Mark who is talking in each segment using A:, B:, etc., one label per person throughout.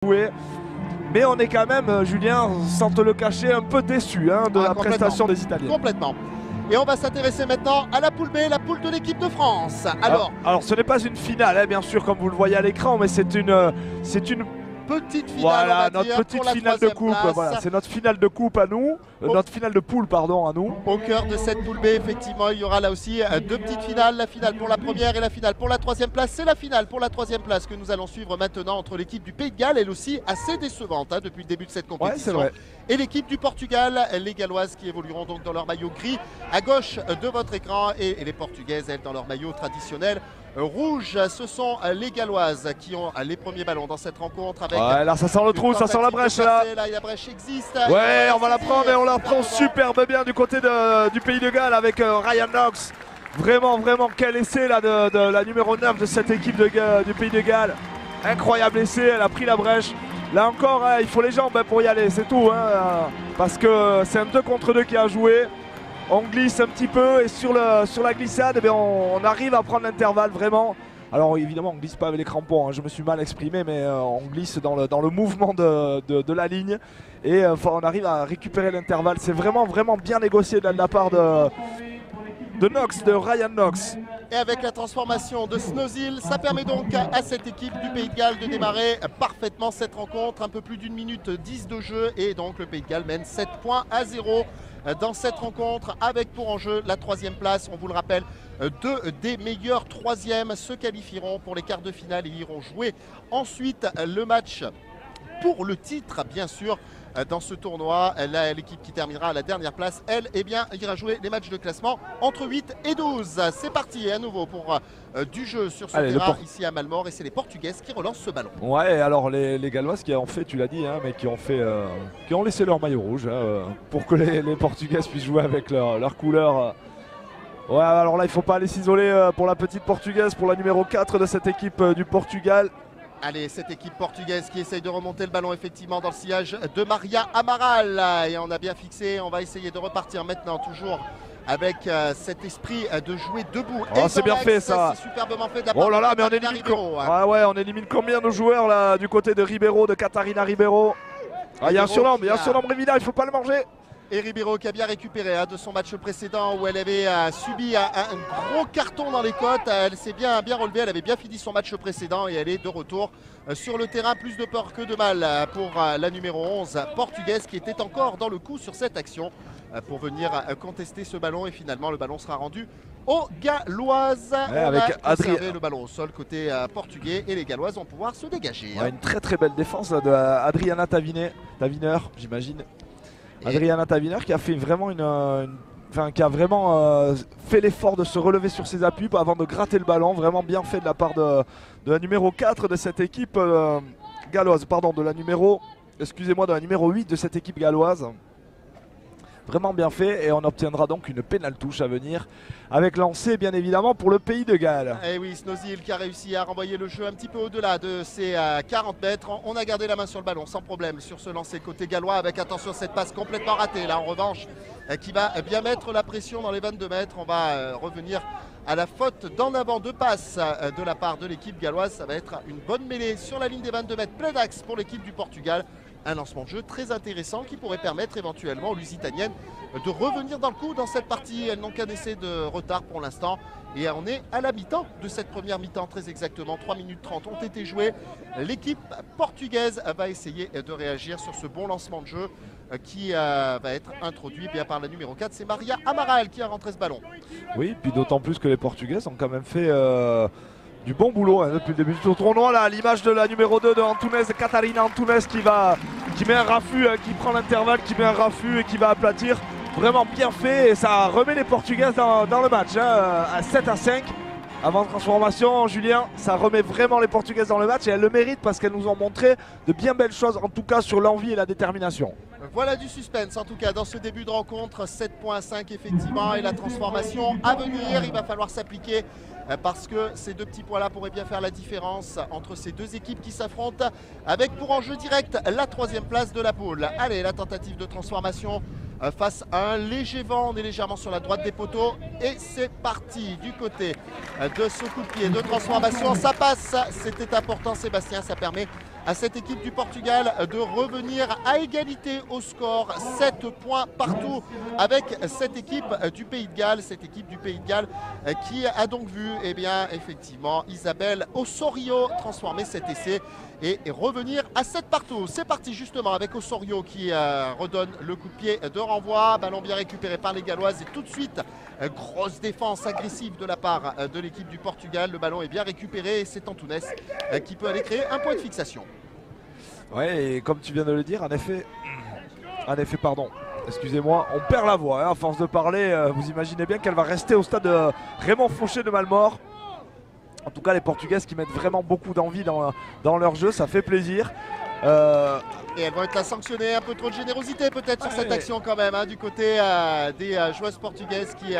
A: joué. Mais on est quand même, Julien, sans te le cacher, un peu déçu hein, de la prestation des Italiens.
B: Complètement. Et on va s'intéresser maintenant à la poule B, la poule de l'équipe de France. Alors
A: ce n'est pas une finale, hein, bien sûr, comme vous le voyez à l'écran, mais c'est une
B: petite finale.
A: Voilà, notre petite finale de coupe. Voilà, c'est notre finale de coupe à nous, notre finale de poule, pardon, à nous.
B: Au cœur de cette poule B, effectivement, il y aura là aussi deux petites finales. La finale pour la première et la finale pour la troisième place. C'est la finale pour la troisième place que nous allons suivre maintenant entre l'équipe du Pays de Galles, elle aussi assez décevante hein, depuis le début de cette compétition.
A: Ouais,
B: et l'équipe du Portugal, les Galloises qui évolueront donc dans leur maillot gris à gauche de votre écran et les Portugaises, elles, dans leur maillot traditionnel rouge. Ce sont les Galloises qui ont les premiers ballons dans cette rencontre. Avec
A: là ça sent le trou, ça sent la brèche là.
B: La brèche existe.
A: Ouais, on va la prendre et on la prend superbe bien du côté du Pays de Galles avec Ryan Knox. Vraiment, quel essai là de la numéro 9 de cette équipe du Pays de Galles. Incroyable essai, elle a pris la brèche. Là encore, hein, il faut les jambes pour y aller, c'est tout. Hein, parce que c'est un 2 contre 2 qui a joué. On glisse un petit peu et sur la glissade, eh on arrive à prendre l'intervalle vraiment. Alors évidemment, on ne glisse pas avec les crampons, hein, je me suis mal exprimé, mais on glisse dans le mouvement de la ligne. Et on arrive à récupérer l'intervalle. C'est vraiment bien négocié de la part de Knox, de Ryan Knox.
B: Et avec la transformation de Snozil, ça permet donc à cette équipe du Pays de Galles de démarrer parfaitement cette rencontre. Un peu plus d'une minute 10 de jeu et donc le Pays de Galles mène 7 points à 0 dans cette rencontre avec pour enjeu la troisième place. On vous le rappelle, deux des meilleurs troisièmes se qualifieront pour les quarts de finale et iront jouer ensuite le match pour le titre, bien sûr. Dans ce tournoi, l'équipe qui terminera à la dernière place, elle, ira jouer les matchs de classement entre 8 et 12. C'est parti à nouveau pour du jeu sur ce terrain ici à Malmort et c'est les Portugaises qui relancent ce ballon.
A: Ouais, alors les Galloises qui ont fait, tu l'as dit, hein, mais qui ont laissé leur maillot rouge hein, pour que les Portugaises puissent jouer avec leur couleur. Ouais, alors là, il ne faut pas aller s'isoler pour la petite Portugaise, pour la numéro 4 de cette équipe du Portugal.
B: Allez, cette équipe portugaise qui essaye de remonter le ballon effectivement dans le sillage de Maria Amaral. Et on a bien fixé, on va essayer de repartir maintenant toujours avec cet esprit de jouer debout.
A: Oh, c'est bien fait ça.
B: C'est superbement fait de la part
A: oh là là,
B: de
A: mais on élimine combien de joueurs là du côté de Ribeiro, de Catarina Ribeiro. Il y a un surnombre, évident, il ne faut pas le manger.
B: Et Ribeiro qui a bien récupéré de son match précédent où elle avait subi un gros carton dans les côtes. Elle s'est bien relevée, elle avait bien fini son match précédent et elle est de retour sur le terrain. Plus de peur que de mal pour la numéro 11 portugaise qui était encore dans le coup sur cette action pour venir contester ce ballon. Et finalement le ballon sera rendu aux Galloises. On a conservé le ballon au sol côté portugais et les Galloises vont pouvoir se dégager.
A: Ouais, une très belle défense de Adriana Taviner, j'imagine. Adriana Taviner qui a fait vraiment fait l'effort de se relever sur ses appuis avant de gratter le ballon. Vraiment bien fait de la part de la numéro 4 de cette équipe galloise. Pardon, de la numéro 8 de cette équipe galloise. Vraiment bien fait et on obtiendra donc une pénale touche à venir avec lancé bien évidemment pour le Pays de Galles.
B: Et oui, Snozil qui a réussi à renvoyer le jeu un petit peu au-delà de ses 40 mètres. On a gardé la main sur le ballon sans problème sur ce lancer côté gallois avec attention cette passe complètement ratée là en revanche qui va bien mettre la pression dans les 22 mètres. On va revenir à la faute d'en avant de passe de la part de l'équipe galloise. Ça va être une bonne mêlée sur la ligne des 22 mètres plein d'axe pour l'équipe du Portugal. Un lancement de jeu très intéressant qui pourrait permettre éventuellement aux Lusitaniennes de revenir dans le coup dans cette partie. Elles n'ont qu'un essai de retard pour l'instant. Et on est à la mi-temps de cette première mi-temps, très exactement. 3 minutes 30 ont été jouées. L'équipe portugaise va essayer de réagir sur ce bon lancement de jeu qui va être introduit bien par la numéro 4. C'est Maria Amaral qui a rentré ce ballon.
A: Oui, puis d'autant plus que les Portugaises ont quand même fait... du bon boulot hein, depuis le début du tournoi là, à l'image de la numéro 2 de Antunes, Catarina Antunes qui met un raffut, qui prend l'intervalle, qui met un raffut et qui va aplatir. Vraiment bien fait et ça remet les Portugaises dans le match hein, à 7-5. Avant transformation, Julien, ça remet vraiment les Portugaises dans le match et elles le méritent parce qu'elles nous ont montré de bien belles choses, en tout cas sur l'envie et la détermination.
B: Voilà du suspense en tout cas dans ce début de rencontre. 7.5 effectivement et la transformation à venir, il va falloir s'appliquer parce que ces deux petits points là pourraient bien faire la différence entre ces deux équipes qui s'affrontent avec pour enjeu direct la troisième place de la poule. Allez, la tentative de transformation face à un léger vent, on est légèrement sur la droite des poteaux et c'est parti du côté de ce coup de pied de transformation. Ça passe, c'était important Sébastien, ça permet à cette équipe du Portugal de revenir à égalité au score, 7 points partout avec cette équipe du Pays de Galles, qui a donc vu effectivement Isabelle Osorio transformer cet essai et revenir à 7 partout. C'est parti justement avec Osorio qui redonne le coup de pied de renvoi, ballon bien récupéré par les Galloises et tout de suite grosse défense agressive de la part de l'équipe du Portugal. Le ballon est bien récupéré et c'est Antunes qui peut aller créer un point de fixation.
A: Ouais, et comme tu viens de le dire, en effet, pardon, excusez-moi, on perd la voix hein, à force de parler. Vous imaginez bien qu'elle va rester au stade Raymond Fauché de Malmort. En tout cas, les Portugaises qui mettent vraiment beaucoup d'envie dans leur jeu, ça fait plaisir.
B: Et elles vont être là sanctionnées, un peu trop de générosité peut-être sur cette action quand même, hein, du côté des joueuses portugaises qui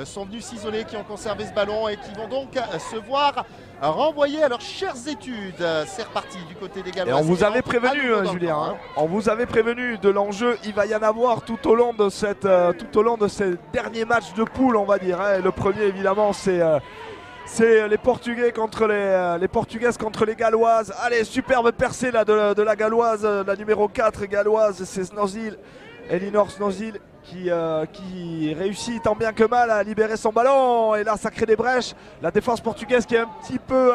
B: sont venues s'isoler, qui ont conservé ce ballon et qui vont donc se voir renvoyer à leurs chères études. C'est reparti du côté des Gallois.
A: Et on vous avait prévenu, Julien, hein. On vous avait prévenu de l'enjeu. Il va y en avoir tout au long de ces derniers matchs de poule, on va dire. Hein. Le premier, évidemment, c'est les Portugais contre les Portugaises contre les Galloises. Allez, superbe percée là de la Galloise, la numéro 4 galloise, c'est Snozil, Elinor Snozil qui réussit tant bien que mal à libérer son ballon. Et là, ça crée des brèches. La défense portugaise qui est un petit peu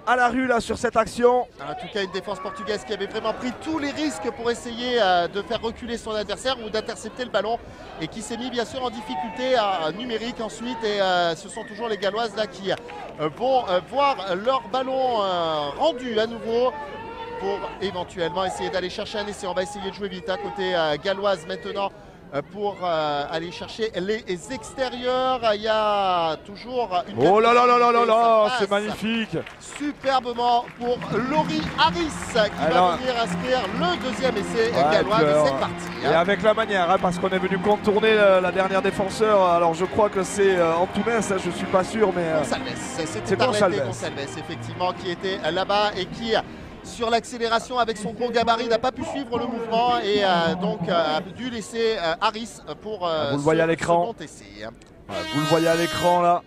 A: à la rue là sur cette action.
B: En tout cas, une défense portugaise qui avait vraiment pris tous les risques pour essayer de faire reculer son adversaire ou d'intercepter le ballon et qui s'est mis bien sûr en difficulté numérique ensuite. Et ce sont toujours les Galloises là qui vont voir leur ballon rendu à nouveau pour éventuellement essayer d'aller chercher un essai. On va essayer de jouer vite à côté galloise maintenant pour aller chercher les extérieurs. Il y a toujours une...
A: Oh là là là là là là, c'est magnifique.
B: Superbement pour Laurie Harris qui va venir inscrire le deuxième essai gallois. C'est parti.
A: Et avec la manière, hein, parce qu'on est venu contourner la dernière défenseur. Alors je crois que c'est Antunes, hein, je suis pas sûr, mais
B: c'était Gonçalves effectivement qui était là-bas et qui sur l'accélération avec son gros gabarit n'a pas pu suivre le mouvement et donc a dû laisser Harris pour
A: vous le voyez à l'écran. Vous le voyez à l'écran là.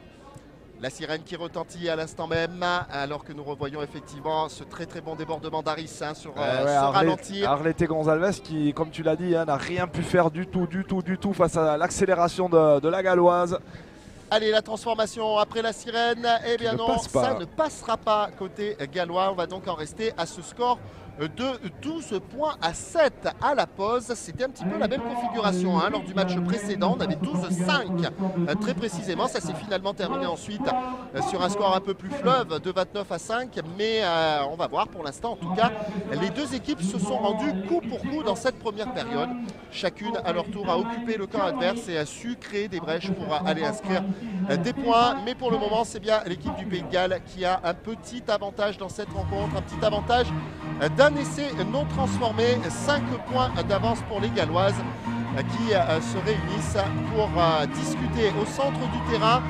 B: La sirène qui retentit à l'instant même, alors que nous revoyons effectivement ce très très bon débordement d'Harris hein, sur ce ralenti.
A: Arlette Gonçalves qui, comme tu l'as dit, hein, n'a rien pu faire du tout face à l'accélération de la Galloise.
B: Allez, la transformation après la sirène, eh bien non, ça ne passera pas côté gallois. On va donc en rester à ce score de 12 points à 7 à la pause. C'était un petit peu la même configuration hein, lors du match précédent. On avait 12-5 très précisément. Ça s'est finalement terminé ensuite sur un score un peu plus fleuve de 29 à 5. Mais on va voir pour l'instant. En tout cas, les deux équipes se sont rendues coup pour coup dans cette première période. Chacune à leur tour a occupé le camp adverse et a su créer des brèches pour aller inscrire des points. Mais pour le moment, c'est bien l'équipe du Pays de Galles qui a un petit avantage dans cette rencontre. Un petit avantage d'un essai non transformé, 5 points d'avance pour les Galloises qui se réunissent pour discuter au centre du terrain.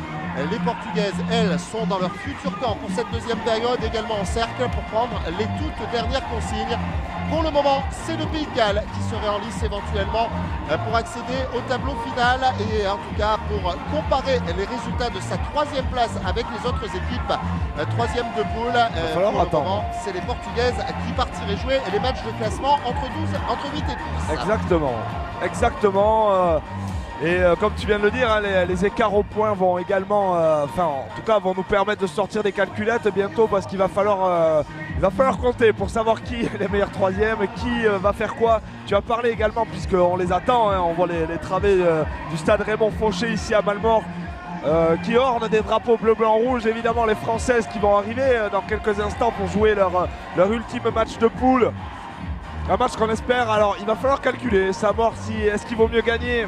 B: Les Portugaises, elles, sont dans leur futur camp pour cette deuxième période, également en cercle pour prendre les toutes dernières consignes. Pour le moment, c'est le Pays de Galles qui serait en lice éventuellement pour accéder au tableau final et en tout cas pour comparer les résultats de sa troisième place avec les autres équipes. Troisième de poule, pour le moment, c'est les Portugaises qui partiraient jouer les matchs de classement entre 8 et 12.
A: Exactement. Et comme tu viens de le dire, hein, les écarts au point vont également, en tout cas, vont nous permettre de sortir des calculettes bientôt parce qu'il va falloir compter pour savoir qui est les meilleurs troisièmes, qui va faire quoi. Tu as parlé également, puisqu'on les attend, hein, on voit les travées du stade Raymond Fauché ici à Malmort qui ornent des drapeaux bleu, blanc, rouge. Évidemment, les Françaises qui vont arriver dans quelques instants pour jouer leur ultime match de poule. Un match qu'on espère. Alors, il va falloir calculer, savoir si est-ce qu'il vaut mieux gagner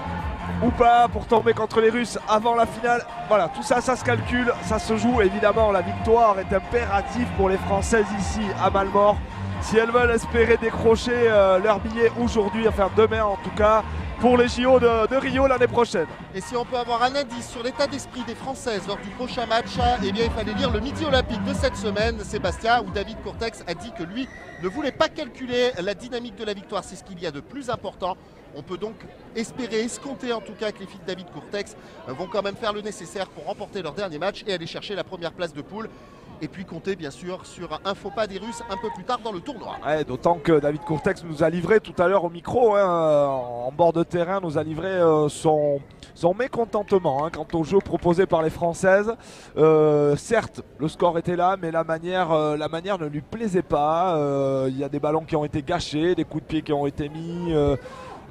A: ou pas pour tomber contre les Russes avant la finale. Voilà, tout ça, ça se calcule, ça se joue. Évidemment, la victoire est impérative pour les Françaises ici à Malmort. Si elles veulent espérer décrocher leur billet aujourd'hui, enfin demain en tout cas, pour les JO de Rio l'année prochaine.
B: Et si on peut avoir un indice sur l'état d'esprit des Françaises lors du prochain match, eh bien il fallait lire le Midi Olympique de cette semaine, Sébastien, où David Courtex a dit que lui ne voulait pas calculer la dynamique de la victoire. C'est ce qu'il y a de plus important. On peut donc espérer, escompter en tout cas que les filles de David Courtex vont quand même faire le nécessaire pour remporter leur dernier match et aller chercher la première place de poule. et puis compter bien sûr sur un faux pas des Russes un peu plus tard dans le tournoi.
A: Ouais, d'autant que David Courtex nous a livré tout à l'heure au micro, hein, en bord de terrain, nous a livré son mécontentement quant au jeu proposé par les Françaises. Certes, le score était là, mais la manière ne lui plaisait pas. Il y a des ballons qui ont été gâchés, des coups de pied qui ont été mis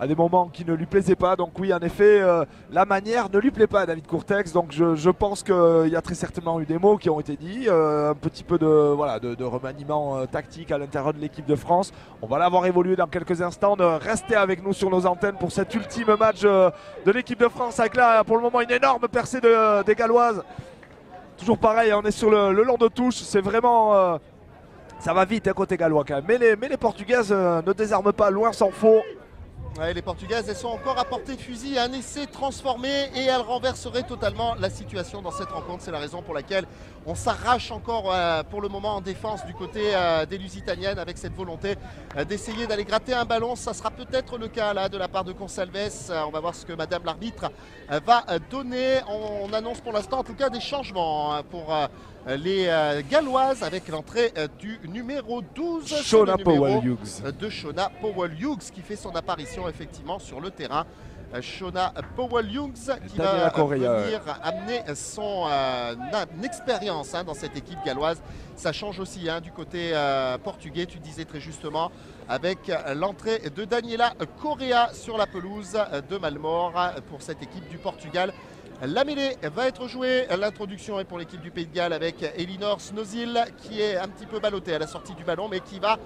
A: à des moments qui ne lui plaisaient pas. Donc oui, en effet, la manière ne lui plaît pas à David Courtex. Donc je pense qu'il y a très certainement eu des mots qui ont été dits, un petit peu de remaniement tactique à l'intérieur de l'équipe de France. On va la voir évoluer dans quelques instants. Restez avec nous sur nos antennes pour cet ultime match de l'équipe de France, avec là pour le moment une énorme percée des Galloises. Toujours pareil, on est sur le long de touche. C'est vraiment... ça va vite côté gallois quand même. Mais les Portugaises ne désarment pas, loin s'en faut.
B: Ouais, les Portugaises, elles sont encore à portée de fusil, un essai transformé et elles renverseraient totalement la situation dans cette rencontre. C'est la raison pour laquelle on s'arrache encore pour le moment en défense du côté des Lusitaniennes, avec cette volonté d'essayer d'aller gratter un ballon. Ça sera peut-être le cas là de la part de Gonçalves. On va voir ce que Madame l'arbitre va donner. On annonce pour l'instant en tout cas des changements pour les Galloises, avec l'entrée du numéro 12,
A: Shona Powell-Hughes,
B: de Shona Powell-Hughes, qui fait son apparition effectivement sur le terrain. Shona Powell-Hughes qui va venir amener son expérience dans cette équipe galloise. Ça change aussi du côté portugais, tu disais très justement, avec l'entrée de Daniela Correa sur la pelouse de Malmort pour cette équipe du Portugal. La mêlée va être jouée. L'introduction est pour l'équipe du Pays de Galles avec Elinor Snozil, qui est un petit peu ballottée à la sortie du ballon, mais qui va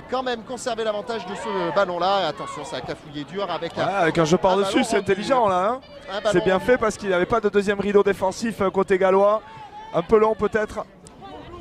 B: quand même conserver l'avantage de ce ballon-là. Attention, ça a cafouillé dur avec
A: un jeu par-dessus, c'est intelligent là. C'est bien fait parce qu'il n'y avait pas de deuxième rideau défensif côté gallois. Un peu long peut-être.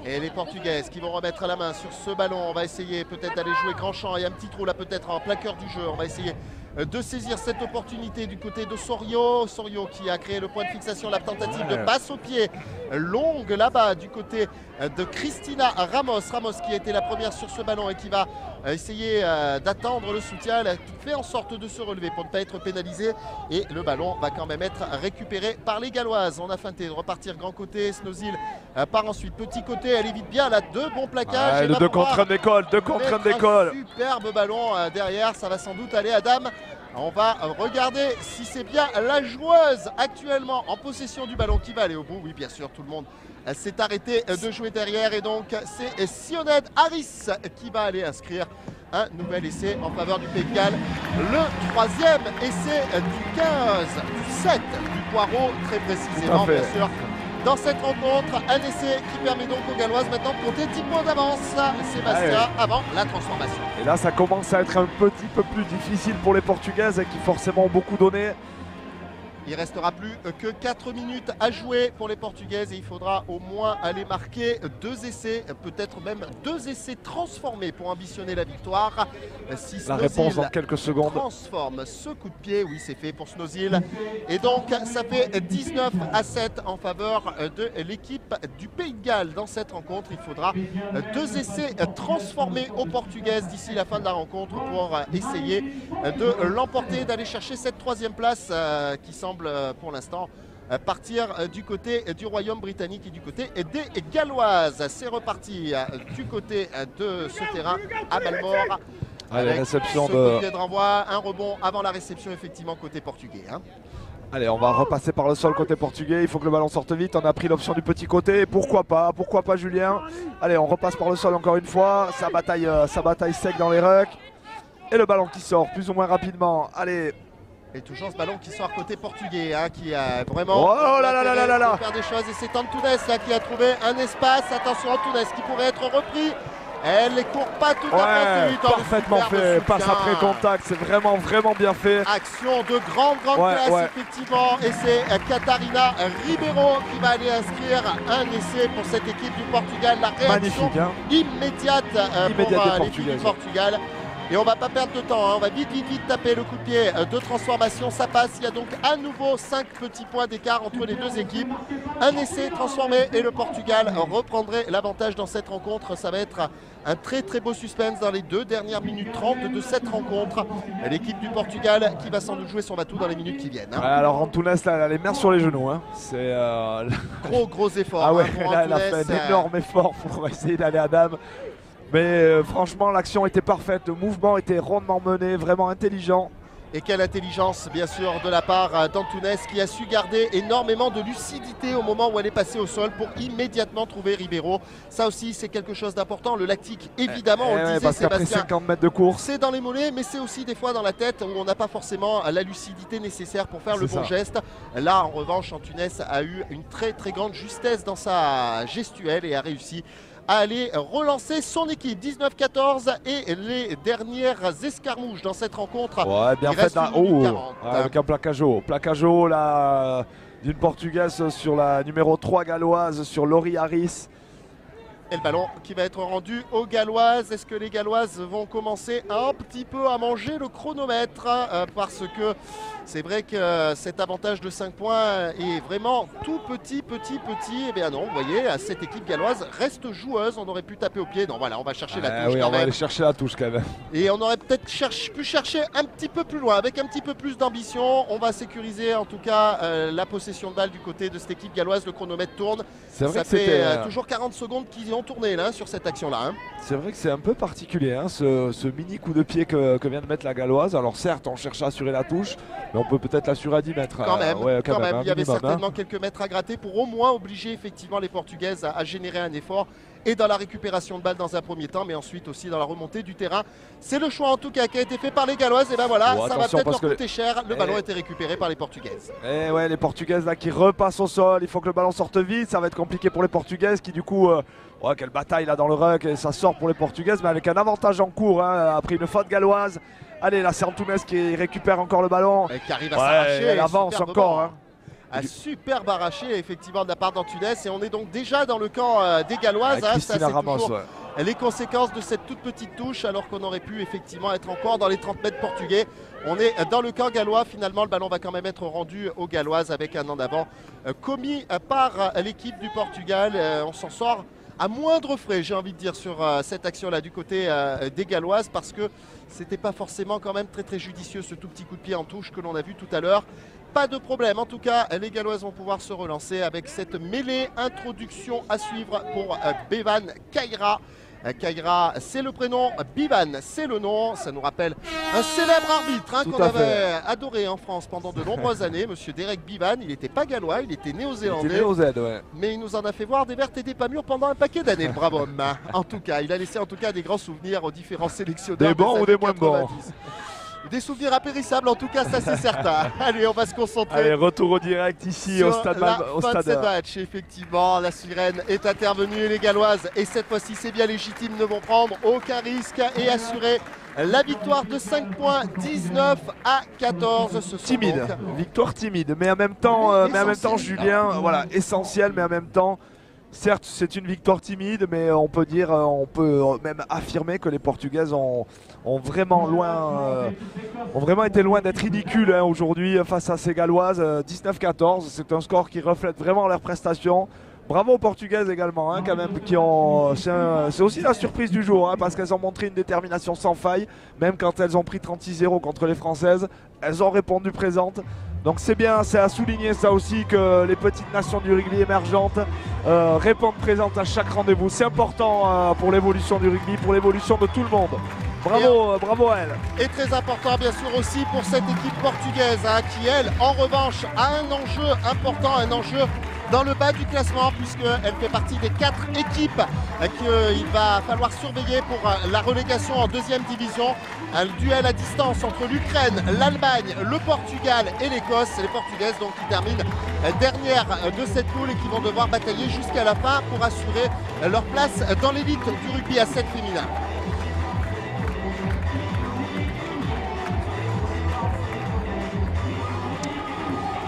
B: Et les Portugaises qui vont remettre la main sur ce ballon. On va essayer peut-être d'aller jouer grand champ. Il y a un petit trou là peut-être en plein cœur du jeu. On va essayer de saisir cette opportunité du côté de Sorio. Sorio qui a créé le point de fixation, la tentative de passe au pied longue là-bas du côté de Cristina Ramos. Ramos qui a été la première sur ce ballon et qui va essayer d'attendre le soutien. Elle a fait en sorte de se relever pour ne pas être pénalisée. Et le ballon va quand même être récupéré par les Galloises. On a feinté de repartir grand côté. Snozil part ensuite petit côté. Elle évite bien là, deux bons plaquages.
A: Le 2 contre 1 d'école, 2 contre 1 d'école.
B: Superbe ballon derrière, ça va sans doute aller à Dame. On va regarder si c'est bien la joueuse actuellement en possession du ballon qui va aller au bout. Oui, bien sûr, tout le monde s'est arrêté de jouer derrière. Et donc, c'est Sioned Harris qui va aller inscrire un nouvel essai en faveur du Pays de Galles. Le troisième essai du 15, du 7 du Poireau, très précisément, bien sûr. Dans cette rencontre, un essai qui permet donc aux Galloises maintenant de compter 10 points d'avance. Sébastien, avant la transformation.
A: Et là, ça commence à être un petit peu plus difficile pour les Portugaises qui forcément ont beaucoup donné.
B: Il restera plus que 4 minutes à jouer pour les Portugaises et il faudra au moins aller marquer 2 essais, peut-être même 2 essais transformés pour ambitionner la victoire. Si
A: la réponse dans quelques secondes.
B: Transforme ce coup de pied, oui c'est fait pour Snozil. Et donc ça fait 19-7 en faveur de l'équipe du Pays de Galles dans cette rencontre. Il faudra 2 essais transformés aux Portugaises d'ici la fin de la rencontre pour essayer de l'emporter, d'aller chercher cette 3e place qui semble pour l'instant partir du côté du Royaume britannique et du côté des Galloises. C'est reparti du côté de ce terrain à Malmort. Avec
A: réception
B: ce pied de renvoi, un rebond avant la réception effectivement côté portugais.
A: Allez, on va repasser par le sol côté portugais. Il faut que le ballon sorte vite. On a pris l'option du petit côté. Pourquoi pas Julien. Allez, on repasse par le sol encore une fois. Ça bataille sec dans les rucks. Et le ballon qui sort plus ou moins rapidement. Allez.
B: Et toujours ce ballon qui sort côté portugais, qui a vraiment faire des choses. Et c'est Antunes là qui a trouvé un espace. Attention, Antunes qui pourrait être repris. Elle ne court pas tout à fait.
A: Parfaitement fait, passe après contact, c'est vraiment bien fait.
B: Action de grande classe effectivement. Et c'est Catarina Ribeiro qui va aller inscrire un essai pour cette équipe du Portugal. La réaction immédiate pour l'équipe du Portugal. Et on va pas perdre de temps, hein. On va vite taper le coup de pied de transformation. Ça passe, il y a donc à nouveau 5 petits points d'écart entre les deux équipes. Un essai transformé et le Portugal reprendrait l'avantage dans cette rencontre. Ça va être un très beau suspense dans les 2 dernières minutes 30 de cette rencontre. L'équipe du Portugal qui va sans doute jouer son bateau dans les minutes qui viennent.
A: Ouais, alors Antunes, là, elle a les mains sur les genoux. Hein. C'est
B: gros effort.
A: Ah ouais,
B: hein,
A: là, elle a fait un énorme effort pour essayer d'aller à dame. Mais franchement, l'action était parfaite, le mouvement était rondement mené, vraiment intelligent.
B: Et quelle intelligence, bien sûr, de la part d'Antunes qui a su garder énormément de lucidité au moment où elle est passée au sol pour immédiatement trouver Ribeiro. Ça aussi, c'est quelque chose d'important. Le lactique, évidemment, on le disait,
A: parce qu'après
B: Sébastien,
A: 50 mètres de course,
B: c'est dans les mollets, mais c'est aussi des fois dans la tête où on n'a pas forcément la lucidité nécessaire pour faire le bon geste. Là, en revanche, Antunes a eu une très grande justesse dans sa gestuelle et a réussi à aller relancer son équipe. 19-14 et les dernières escarmouches dans cette rencontre.
A: Ouais, bien fait là. Avec un plaquage haut là, d'une Portugaise sur la numéro 3 galloise, sur Laurie Harris.
B: Et le ballon qui va être rendu aux Galloises. Est-ce que les Galloises vont commencer un petit peu à manger le chronomètre parce que c'est vrai que cet avantage de 5 points est vraiment tout petit. Et bien non, vous voyez, cette équipe galloise reste joueuse. On aurait pu taper au pied. Non, voilà, on va chercher la touche.
A: Oui, on va aller chercher la touche quand même.
B: Et on aurait peut-être pu chercher un petit peu plus loin, avec un petit peu plus d'ambition. On va sécuriser en tout cas la possession de balle du côté de cette équipe galloise. Le chronomètre tourne. Ça fait toujours 40 secondes qu'ils ont tourné là, sur cette action-là. Hein.
A: C'est vrai que c'est un peu particulier, hein, ce mini coup de pied que vient de mettre la galloise. Alors certes, on cherche à assurer la touche, mais on peut peut-être l'assurer à 10 mètres.
B: Quand même.
A: Il
B: y avait certainement quelques mètres à gratter pour au moins obliger effectivement les Portugaises à générer un effort. Et dans la récupération de balles dans un premier temps, mais ensuite aussi dans la remontée du terrain. C'est le choix en tout cas qui a été fait par les Galloises. Et ben voilà, ça va peut-être leur coûter cher. Le ballon a été récupéré par les Portugaises.
A: Et ouais, les Portugaises là qui repassent au sol. Il faut que le ballon sorte vite. Ça va être compliqué pour les Portugaises qui du coup, quelle bataille là dans le ruck. Et ça sort pour les Portugaises, mais avec un avantage en cours. Hein, après une faute galloise. Allez, là c'est Antunes qui récupère encore le ballon.
B: Et qui arrive à s'arracher.
A: Elle avance encore. Hein.
B: Un superbe arraché effectivement de la part d'Antunes. Et on est donc déjà dans le camp des Galloises.
A: Hein, ça, c'est toujours
B: les conséquences de cette toute petite touche, alors qu'on aurait pu effectivement être encore dans les 30 mètres portugais. On est dans le camp gallois. Finalement, le ballon va quand même être rendu aux Galloises avec un en avant commis par l'équipe du Portugal. On s'en sort à moindre frais, j'ai envie de dire, sur cette action-là du côté des Galloises, parce que c'était pas forcément quand même très judicieux ce tout petit coup de pied en touche que l'on a vu tout à l'heure. Pas de problème, en tout cas les Galloises vont pouvoir se relancer avec cette mêlée. Introduction à suivre pour Bevan Kaira. Kaira, c'est le prénom, Bivan, c'est le nom. Ça nous rappelle un célèbre arbitre qu'on avait adoré en France pendant de nombreuses années, monsieur Derek Bivan. Il n'était pas gallois, il était néo-zélandais. Mais il nous en a fait voir des vertes et des pas mûres pendant un paquet d'années, le brave homme. En tout cas, il a laissé en tout cas des grands souvenirs aux différents sélectionneurs.
A: Des bons ou des moins bons?
B: Des souvenirs impérissables, en tout cas, ça c'est certain. Allez, on va se concentrer.
A: Allez, retour au direct ici au stade.
B: Fin de ce match, effectivement, la sirène est intervenue et les Galloises, et cette fois-ci c'est bien légitime, ne vont prendre aucun risque et assurer la victoire de 5 points, 19-14.
A: Timide, victoire timide, mais en même temps, Julien, voilà, essentiel, mais en même temps. Certes, c'est une victoire timide, mais on peut même affirmer que les Portugaises ont vraiment été loin d'être ridicules hein, aujourd'hui face à ces Galloises. 19-14, c'est un score qui reflète vraiment leurs prestations. Bravo aux Portugaises également, hein, quand même, c'est aussi la surprise du jour, hein, parce qu'elles ont montré une détermination sans faille, même quand elles ont pris 36-0 contre les Françaises, elles ont répondu présentes. Donc c'est bien, c'est à souligner ça aussi que les petites nations du rugby émergentes répondent présentes à chaque rendez-vous. C'est important pour l'évolution du rugby, pour l'évolution de tout le monde. Bravo à elle.
B: Et très important bien sûr aussi pour cette équipe portugaise hein, qui elle en revanche a un enjeu important, un enjeu dans le bas du classement puisqu'elle fait partie des 4 équipes qu'il va falloir surveiller pour la relégation en 2e division. Un duel à distance entre l'Ukraine, l'Allemagne, le Portugal et l'Écosse. Les Portugaises donc qui terminent dernière de cette poule et qui vont devoir batailler jusqu'à la fin pour assurer leur place dans l'élite du rugby à 7 féminin.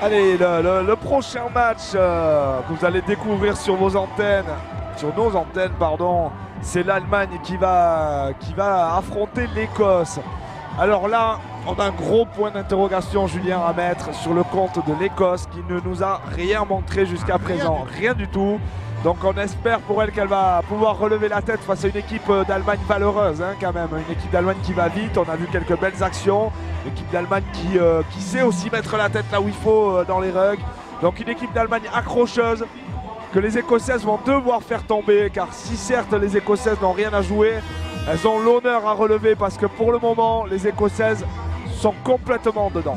A: Allez, le prochain match que vous allez découvrir sur vos antennes sur nos antennes, pardon, c'est l'Allemagne qui va affronter l'Écosse. Alors là, on a un gros point d'interrogation, Julien, à mettre sur le compte de l'Écosse qui ne nous a rien montré jusqu'à présent, rien du tout. Donc on espère pour elle qu'elle va pouvoir relever la tête face à une équipe d'Allemagne valeureuse, hein, quand même. Une équipe d'Allemagne qui va vite, on a vu quelques belles actions. Une équipe d'Allemagne qui sait aussi mettre la tête là où il faut dans les rugs. Donc une équipe d'Allemagne accrocheuse que les Écossaises vont devoir faire tomber, car si certes les Écossaises n'ont rien à jouer, elles ont l'honneur à relever parce que pour le moment les Écossaises sont complètement dedans,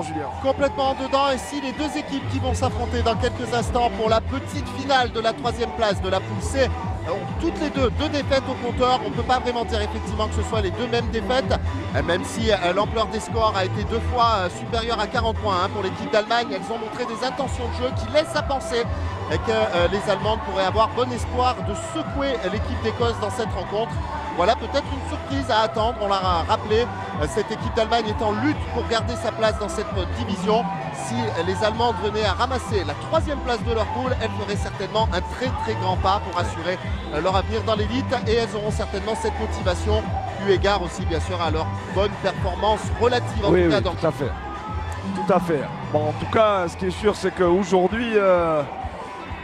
A: Julien.
B: Complètement dedans, et si les deux équipes qui vont s'affronter dans quelques instants pour la petite finale de la 3e place de la poule C ont toutes les deux défaites au compteur, on ne peut pas vraiment dire effectivement que ce soit les deux mêmes défaites, même si l'ampleur des scores a été 2 fois supérieure à 40 points pour l'équipe d'Allemagne. Elles ont montré des intentions de jeu qui laissent à penser que les Allemandes pourraient avoir bon espoir de secouer l'équipe d'Écosse dans cette rencontre. Voilà peut-être une surprise à attendre, on l'a rappelé, cette équipe d'Allemagne est en lutte pour garder sa place dans cette division. Si les Allemandes venaient à ramasser la 3e place de leur poule, elles feraient certainement un très grand pas pour assurer leur avenir dans l'élite, et elles auront certainement cette motivation, eu égard aussi bien sûr à leur bonne performance relative en tout cas.
A: Tout à fait. Tout à fait. Bon, en tout cas, ce qui est sûr, c'est qu'aujourd'hui,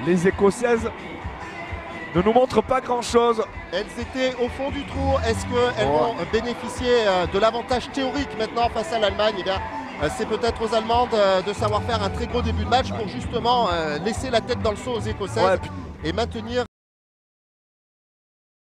A: les Écossaises ne nous montrent pas grand-chose.
B: Elles étaient au fond du trou. Est-ce qu'elles vont bénéficier de l'avantage théorique maintenant face à l'Allemagne? Eh bien, c'est peut-être aux Allemandes de savoir faire un très gros début de match pour justement laisser la tête dans le seau aux Écossaises et maintenir